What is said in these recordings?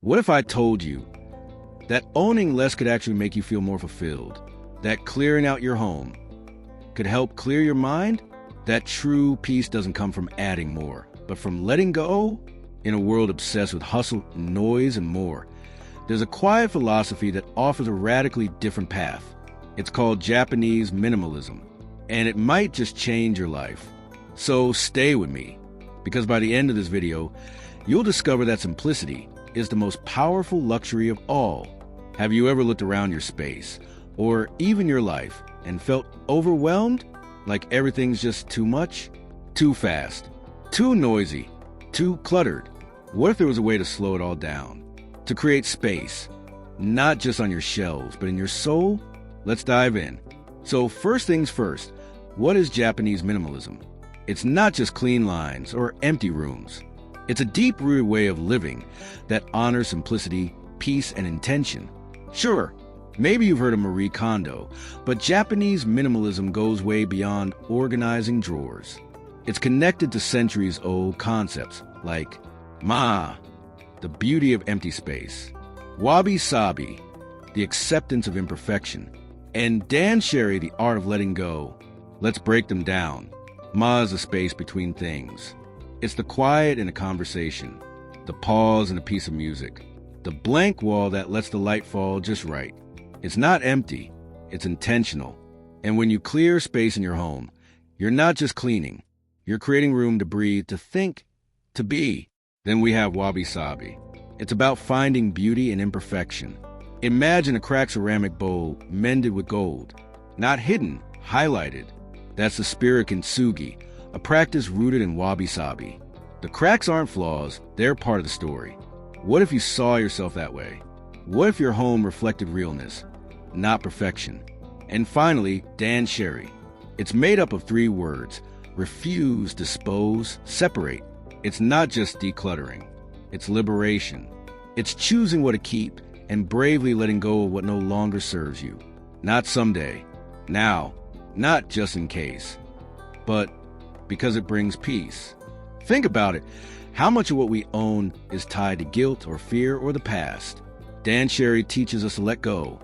What if I told you that owning less could actually make you feel more fulfilled? That clearing out your home could help clear your mind? That true peace doesn't come from adding more, but from letting go in a world obsessed with hustle, noise, and more. There's a quiet philosophy that offers a radically different path. It's called Japanese Minimalism, and it might just change your life. So stay with me, because by the end of this video, you'll discover that simplicity is the most powerful luxury of all. Have you ever looked around your space, or even your life, and felt overwhelmed? Like everything's just too much? Too fast? Too noisy? Too cluttered? What if there was a way to slow it all down? To create space, not just on your shelves, but in your soul? Let's dive in. So first things first, what is Japanese minimalism? It's not just clean lines or empty rooms. It's a deep-rooted way of living that honors simplicity, peace, and intention. Sure, maybe you've heard of Marie Kondo, but Japanese minimalism goes way beyond organizing drawers. It's connected to centuries-old concepts like the beauty of empty space, Wabi-sabi, the acceptance of imperfection, and Danshari, the art of letting go. Let's break them down. Ma is the space between things. It's the quiet in a conversation, the pause in a piece of music, the blank wall that lets the light fall just right. It's not empty, it's intentional. And when you clear space in your home, you're not just cleaning, you're creating room to breathe, to think, to be. Then we have Wabi-sabi. It's about finding beauty in imperfection. Imagine a cracked ceramic bowl mended with gold, not hidden, highlighted. That's the spirit kintsugi, a practice rooted in wabi-sabi. The cracks aren't flaws, they're part of the story. What if you saw yourself that way? What if your home reflected realness, not perfection? And finally, Danshari. It's made up of 3 words: refuse, dispose, separate. It's not just decluttering, it's liberation. It's choosing what to keep and bravely letting go of what no longer serves you. Not someday, now. Not just in case, but because it brings peace. Think about it. How much of what we own is tied to guilt or fear or the past? Danshari teaches us to let go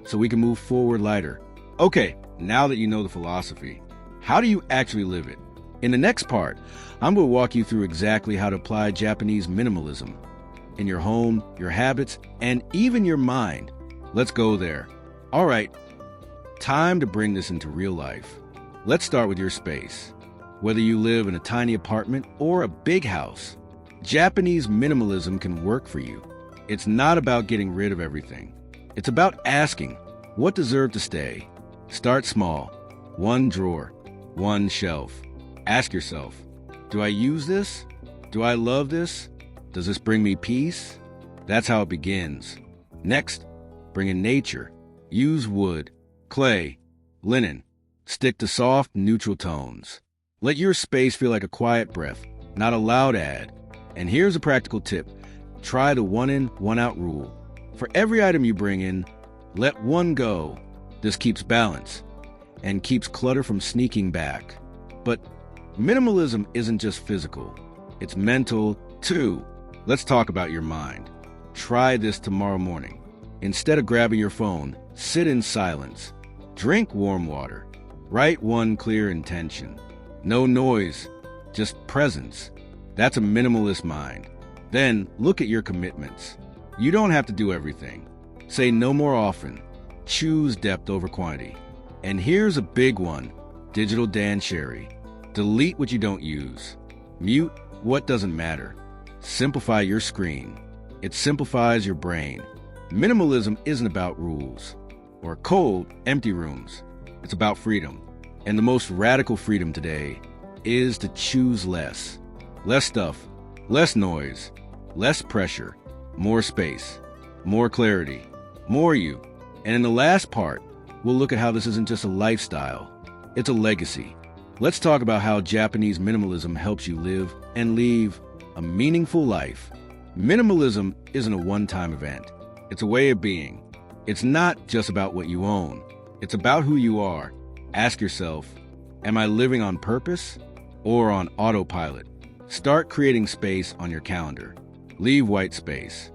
so we can move forward lighter. Okay, now that you know the philosophy, how do you actually live it? In the next part, I'm going to walk you through exactly how to apply Japanese minimalism in your home, your habits, and even your mind. Let's go there. All right. Time to bring this into real life. Let's start with your space. Whether you live in a tiny apartment or a big house, Japanese minimalism can work for you. It's not about getting rid of everything. It's about asking, what deserves to stay? Start small. 1 drawer, 1 shelf. Ask yourself, do I use this? Do I love this? Does this bring me peace? That's how it begins. Next, bring in nature. Use wood, clay, linen. Stick to soft, neutral tones. Let your space feel like a quiet breath, not a loud ad. And here's a practical tip. Try the 1 in, 1 out rule. For every item you bring in, let 1 go. This keeps balance and keeps clutter from sneaking back. But minimalism isn't just physical. It's mental, too. Let's talk about your mind. Try this tomorrow morning. Instead of grabbing your phone, sit in silence. Drink warm water. Write 1 clear intention. No noise, just presence. That's a minimalist mind. Then look at your commitments. You don't have to do everything. Say no more often. Choose depth over quantity. And here's a big one, digital Danshari. Delete what you don't use. Mute what doesn't matter. Simplify your screen. It simplifies your brain. Minimalism isn't about rules or cold, empty rooms. It's about freedom. And the most radical freedom today is to choose less. Less stuff, less noise, less pressure, more space, more clarity, more you. And in the last part, we'll look at how this isn't just a lifestyle, it's a legacy. Let's talk about how Japanese minimalism helps you live and leave a meaningful life. Minimalism isn't a one-time event. It's a way of being. It's not just about what you own. It's about who you are. Ask yourself, am I living on purpose or on autopilot? Start creating space on your calendar. Leave white space.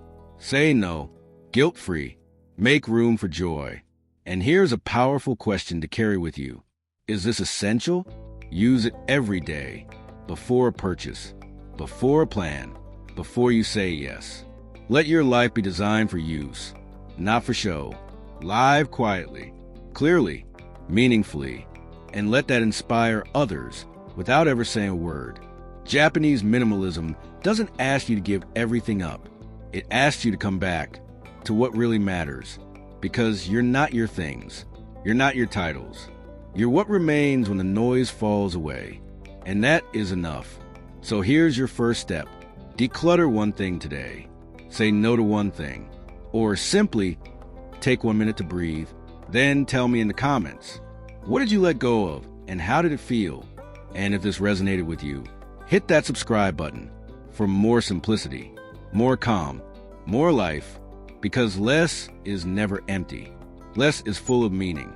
Say no, guilt-free. Make room for joy. And here's a powerful question to carry with you. Is this essential? Use it every day. Before a purchase, before a plan, before you say yes. Let your life be designed for use, not for show. Live quietly, clearly, meaningfully, and let that inspire others without ever saying a word. Japanese minimalism doesn't ask you to give everything up. It asks you to come back to what really matters, because you're not your things. You're not your titles. You're what remains when the noise falls away. And that is enough. So here's your first step. Declutter one thing today. Say no to one thing. Or simply take 1 minute to breathe. Then tell me in the comments, what did you let go of and how did it feel? And if this resonated with you, hit that subscribe button for more simplicity, more calm, more life, because less is never empty. Less is full of meaning.